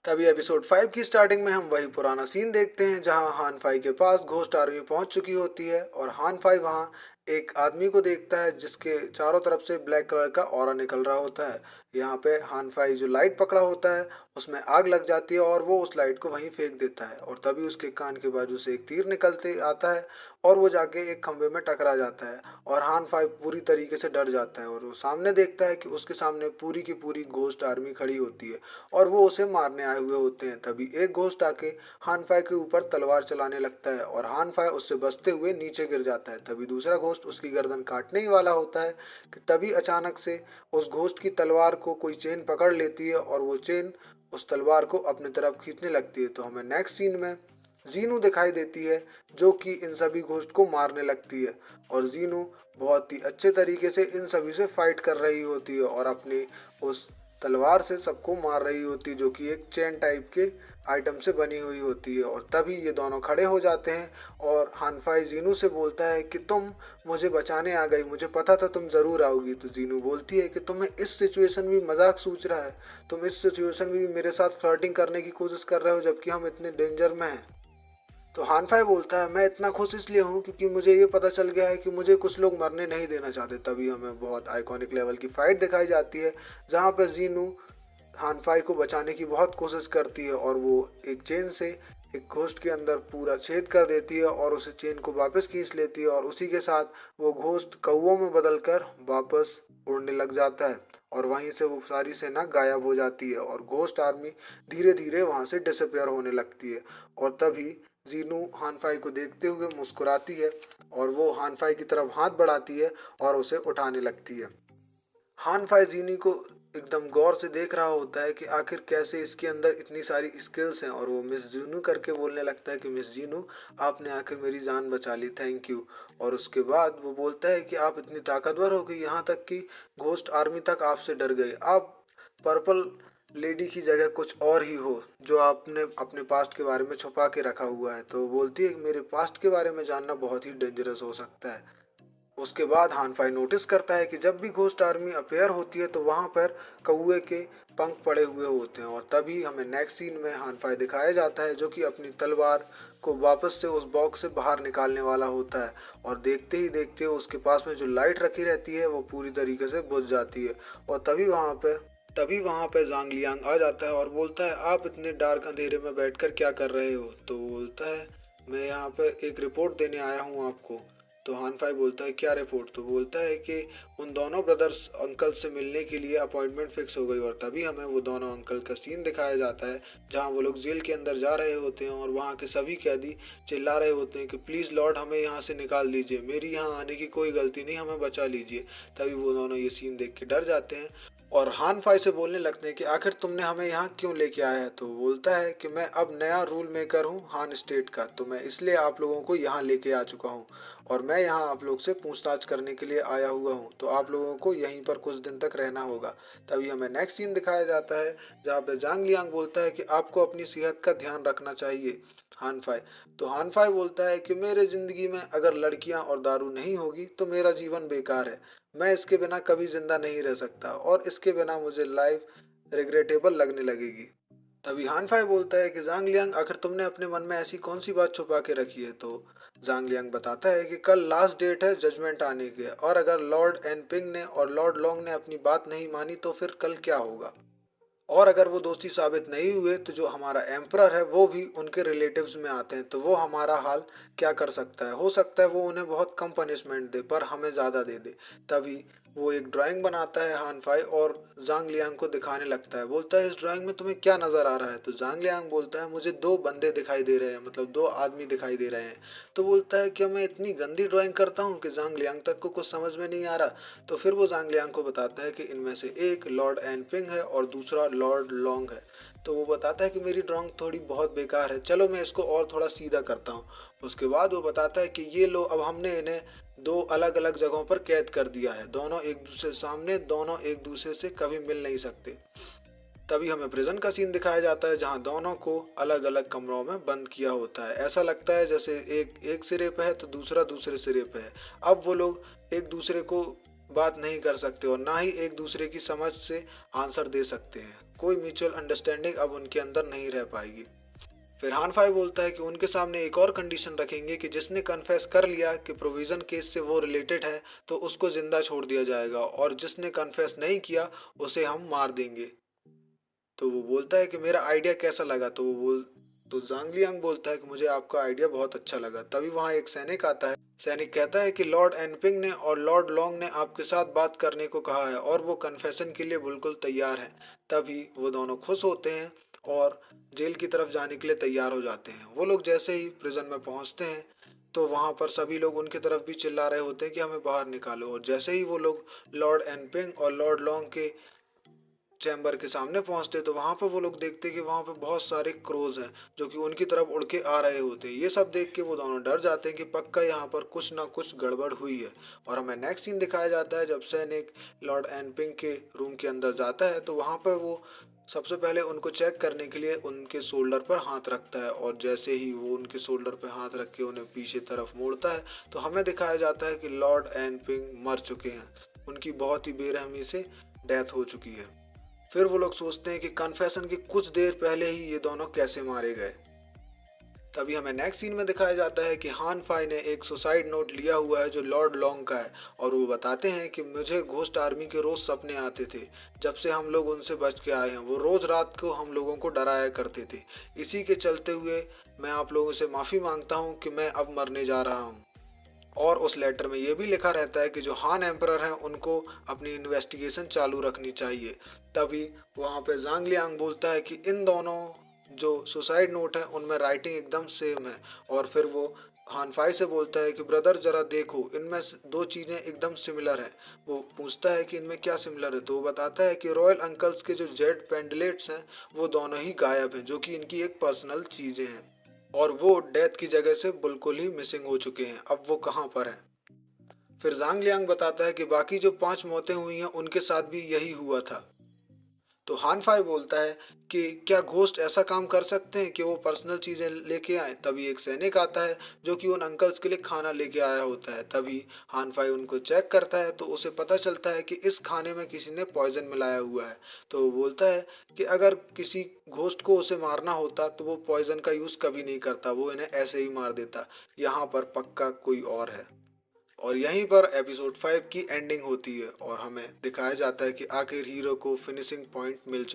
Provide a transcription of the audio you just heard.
तभी एपिसोड 5 की स्टार्टिंग में हम वही पुराना सीन देखते हैं जहां हान फाई के पास घोस्ट आर्मी पहुंच चुकी होती है और हान फाई वहां एक आदमी को देखता है जिसके चारों तरफ से ब्लैक कलर का ऑरा निकल रहा होता है। यहाँ पे हान फाई जो लाइट पकड़ा होता है उसमें आग लग जाती है और वो उस लाइट को वहीं फेंक देता है और तभी उसके कान के बाजू से एक तीर निकलते आता है और वो जाके एक खंबे में टकरा जाता है और हान फाई पूरी तरीके से डर जाता है और वो सामने देखता है कि उसके सामने पूरी की पूरी घोस्ट आर्मी खड़ी होती है और वो उसे मारने आए हुए होते हैं। तभी एक घोस्ट आके हान फाई के ऊपर तलवार चलाने लगता है और हान फाई उससे बचते हुए नीचे गिर जाता है। तभी दूसरा घोस्ट उसकी गर्दन काटने ही वाला होता है कि तभी अचानक से उस घोस्ट की तलवार को कोई चेन पकड़ लेती है और वो चेन उस तलवार को अपनी तरफ खींचने लगती है। तो हमें नेक्स्ट सीन में जीनू दिखाई देती है जो कि इन सभी घोस्ट को मारने लगती है और जीनू बहुत ही अच्छे तरीके से इन सभी से फाइट कर रही होती है और अपनी उस तलवार से सबको मार रही होती है जो कि एक चेन टाइप के आइटम से बनी हुई होती है। और तभी ये दोनों खड़े हो जाते हैं और हानफाई जीनू से बोलता है कि तुम मुझे बचाने आ गई, मुझे पता था तुम ज़रूर आओगी। तो जीनू बोलती है कि तुम्हें इस सिचुएशन में मजाक सूझ रहा है, तुम इस सिचुएशन में भी मेरे साथ फ्लर्टिंग करने की कोशिश कर रहे हो जबकि हम इतने डेंजर में हैं। तो हानफाई बोलता है मैं इतना खुश इसलिए हूँ क्योंकि मुझे ये पता चल गया है कि मुझे कुछ लोग मरने नहीं देना चाहते। तभी हमें बहुत आइकॉनिक लेवल की फाइट दिखाई जाती है जहाँ पर जीनू हानफाई को बचाने की बहुत कोशिश करती है और वो एक चेन से एक घोस्ट के अंदर पूरा छेद कर देती है और उस चेन को वापस खींच लेती है और उसी के साथ वो घोस्ट कौवों में बदलकर वापस उड़ने लग जाता है और वहीं से वो सारी सेना गायब हो जाती है और घोस्ट आर्मी धीरे धीरे वहां से डिसअपेयर होने लगती है। और तभी जीनू हानफाई को देखते हुए मुस्कुराती है और वो हानफाई की तरफ हाथ बढ़ाती है और उसे उठाने लगती है। हानफाई जीनी को एकदम गौर से देख रहा होता है कि आखिर कैसे इसके अंदर इतनी सारी स्किल्स हैं और वो मिस जीनू करके बोलने लगता है कि मिस जीनू आपने आखिर मेरी जान बचा ली, थैंक यू। और उसके बाद वो बोलता है कि आप इतनी ताकतवर हो गई यहाँ तक कि घोस्ट आर्मी तक आपसे डर गई, आप पर्पल लेडी की जगह कुछ और ही हो जो आपने अपने पास्ट के बारे में छुपा के रखा हुआ है। तो वो बोलती है कि मेरे पास्ट के बारे में जानना बहुत ही डेंजरस हो सकता है। उसके बाद हानफाई नोटिस करता है कि जब भी घोस्ट आर्मी अपेयर होती है तो वहाँ पर कौए के पंख पड़े हुए होते हैं और तभी हमें नेक्स्ट सीन में हानफाई दिखाया जाता है जो कि अपनी तलवार को वापस से उस बॉक्स से बाहर निकालने वाला होता है और देखते ही देखते उसके पास में जो लाइट रखी रहती है वो पूरी तरीके से बुझ जाती है। और तभी वहाँ पे जांग लियांग आ जाता है और बोलता है आप इतने डार्क अंधेरे में बैठकर क्या कर रहे हो। तो वो बोलता है मैं यहाँ पे एक रिपोर्ट देने आया हूँ आपको। तो हानफाई बोलता है क्या रिपोर्ट। तो बोलता है कि उन दोनों ब्रदर्स अंकल से मिलने के लिए अपॉइंटमेंट फिक्स हो गई और तभी हमें वो दोनों अंकल का सीन दिखाया जाता है जहाँ वो लोग जेल के अंदर जा रहे होते हैं और वहाँ के सभी कैदी चिल्ला रहे होते हैं कि प्लीज़ लॉर्ड हमें यहाँ से निकाल दीजिए, मेरी यहाँ आने की कोई गलती नहीं, हमें बचा लीजिए। तभी वो दोनों ये सीन देख के डर जाते हैं और हान फाई से बोलने लगते हैं कि आखिर तुमने हमें यहाँ क्यों लेके आया है। तो वो बोलता है कि मैं अब नया रूल मेकर हूँ हान स्टेट का, तो मैं इसलिए आप लोगों को यहाँ लेके आ चुका हूँ और मैं यहाँ आप लोग से पूछताछ करने के लिए आया हुआ हूँ, तो आप लोगों को यहीं पर कुछ दिन तक रहना होगा। तभी हमें नेक्स्ट सीन दिखाया जाता है जहाँ पे जांग लियांग बोलता है कि आपको अपनी सेहत का ध्यान रखना चाहिए हानफाई। तो हानफाई बोलता है कि मेरे ज़िंदगी में अगर लड़कियां और दारू नहीं होगी तो मेरा जीवन बेकार है, मैं इसके बिना कभी जिंदा नहीं रह सकता और इसके बिना मुझे लाइफ रिग्रेटेबल लगने लगेगी। तभी हानफाई बोलता है कि जांग लियांग आखिर तुमने अपने मन में ऐसी कौन सी बात छुपा के रखी है। तो जांग लियांग बताता है कि कल लास्ट डेट है जजमेंट आने के और अगर लॉर्ड एन पिंग ने और लॉर्ड लॉन्ग ने अपनी बात नहीं मानी तो फिर कल क्या होगा, और अगर वो दोस्ती साबित नहीं हुए तो जो हमारा एम्परर है वो भी उनके रिलेटिव्स में आते हैं तो वो हमारा हाल क्या कर सकता है। हो सकता है वो उन्हें बहुत कम पनिशमेंट दे पर हमें ज़्यादा दे दे। तभी वो एक ड्राइंग बनाता है हानफाई और जांग लियांग को दिखाने लगता है, बोलता है इस ड्राइंग में तुम्हें क्या नज़र आ रहा है। तो जांग लियांग बोलता है मुझे दो बंदे दिखाई दे रहे हैं, मतलब दो आदमी दिखाई दे रहे हैं। तो बोलता है कि मैं इतनी गंदी ड्राइंग करता हूँ कि जांग लियांग तक को कुछ समझ में नहीं आ रहा। तो फिर वो जांग लियांग को बताता है कि इनमें से एक लॉर्ड एनपिंग है और दूसरा लॉर्ड लॉन्ग है। तो वो बताता है कि मेरी ड्राइंग थोड़ी बहुत बेकार है, चलो मैं इसको और थोड़ा सीधा करता हूँ। उसके बाद वो बताता है कि ये लो अब हमने इन्हें दो अलग अलग जगहों पर कैद कर दिया है, दोनों एक दूसरे सामने, दोनों एक दूसरे से कभी मिल नहीं सकते। तभी हमें प्रिजन का सीन दिखाया जाता है जहां दोनों को अलग अलग कमरों में बंद किया होता है। ऐसा लगता है जैसे एक एक सिरे पे है तो दूसरा दूसरे सिरे पे है। अब वो लोग एक दूसरे को बात नहीं कर सकते और ना ही एक दूसरे की समझ से आंसर दे सकते हैं। कोई म्यूचुअल अंडरस्टैंडिंग अब उनके अंदर नहीं रह पाएगी। फिर हान फाई बोलता है कि उनके सामने एक और कंडीशन रखेंगे कि जिसने कन्फेस कर लिया कि प्रोविजन केस से वो रिलेटेड है तो उसको जिंदा छोड़ दिया जाएगा, और जिसने कन्फेस नहीं किया उसे हम मार देंगे। तो वो बोलता है कि मेरा आइडिया कैसा लगा, तो जांग लियांग बोलता है कि मुझे आपका आइडिया बहुत अच्छा लगा। तभी वहाँ एक सैनिक आता है। सैनिक कहता है कि लॉर्ड एनपिंग ने और लॉर्ड लॉन्ग ने आपके साथ बात करने को कहा है और वो कन्फेशन के लिए बिल्कुल तैयार हैं। तभी वो दोनों खुश होते हैं और जेल की तरफ जाने के लिए तैयार हो जाते हैं। वो लोग जैसे ही प्रिजन में पहुंचते हैं तो वहां पर सभी लोग उनकी तरफ भी चिल्ला रहे होते हैं कि हमें बाहर निकालो, और जैसे ही वो लोग लॉर्ड एनपिंग और लॉर्ड लॉन्ग के चैम्बर के सामने पहुंचते तो वहां पर वो लोग देखते कि वहां पर बहुत सारे क्रोज हैं जो कि उनकी तरफ उड़ के आ रहे होते हैं। ये सब देख के वो दोनों डर जाते हैं कि पक्का यहाँ पर कुछ ना कुछ गड़बड़ हुई है। और हमें नेक्स्ट सीन दिखाया जाता है जब सैनिक लॉर्ड एनपिंग के रूम के अंदर जाता है तो वहां पर वो सबसे पहले उनको चेक करने के लिए उनके शोल्डर पर हाथ रखता है, और जैसे ही वो उनके शोल्डर पर हाथ रख के उन्हें पीछे तरफ मोड़ता है तो हमें दिखाया जाता है कि लॉर्ड एनपिंग मर चुके हैं। उनकी बहुत ही बेरहमी से डेथ हो चुकी है। फिर वो लोग सोचते हैं कि कन्फेशन के कुछ देर पहले ही ये दोनों कैसे मारे गए। तभी हमें नेक्स्ट सीन में दिखाया जाता है कि हान फाई ने एक सुसाइड नोट लिया हुआ है जो लॉर्ड लॉन्ग का है, और वो बताते हैं कि मुझे घोस्ट आर्मी के रोज सपने आते थे। जब से हम लोग उनसे बच के आए हैं वो रोज रात को हम लोगों को डराया करते थे। इसी के चलते हुए मैं आप लोगों से माफ़ी मांगता हूँ कि मैं अब मरने जा रहा हूँ। और उस लेटर में ये भी लिखा रहता है कि जो हान एम्परर हैं उनको अपनी इन्वेस्टिगेशन चालू रखनी चाहिए। तभी वहाँ पे जांग लियांग बोलता है कि इन दोनों जो सुसाइड नोट हैं उनमें राइटिंग एकदम सेम है। और फिर वो हान फाई से बोलता है कि ब्रदर जरा देखो इनमें दो चीज़ें एकदम सिमिलर हैं। वो पूछता है कि इनमें क्या सिमिलर है, तो वो बताता है कि रॉयल अंकल्स के जो जेड पेंडलेट्स हैं वो दोनों ही गायब हैं, जो कि इनकी एक पर्सनल चीज़ें हैं, और वो डेथ की जगह से बिल्कुल ही मिसिंग हो चुके हैं। अब वो कहाँ पर हैं। फिर जांग लियांग बताता है कि बाकी जो 5 मौतें हुई हैं उनके साथ भी यही हुआ था। तो हान फाई बोलता है कि क्या घोस्ट ऐसा काम कर सकते हैं कि वो पर्सनल चीज़ें लेके आए। तभी एक सैनिक आता है जो कि उन अंकल्स के लिए खाना लेके आया होता है। तभी हान फाई उनको चेक करता है तो उसे पता चलता है कि इस खाने में किसी ने पॉइजन मिलाया हुआ है। तो वो बोलता है कि अगर किसी घोस्ट को उसे मारना होता तो वो पॉइजन का यूज़ कभी नहीं करता, वो इन्हें ऐसे ही मार देता। यहाँ पर पक्का कोई और है। और यहीं पर एपिसोड 5 की एंडिंग होती है और हमें दिखाया जाता है कि आखिर हीरो को फिनिशिंग पॉइंट मिल चुका है।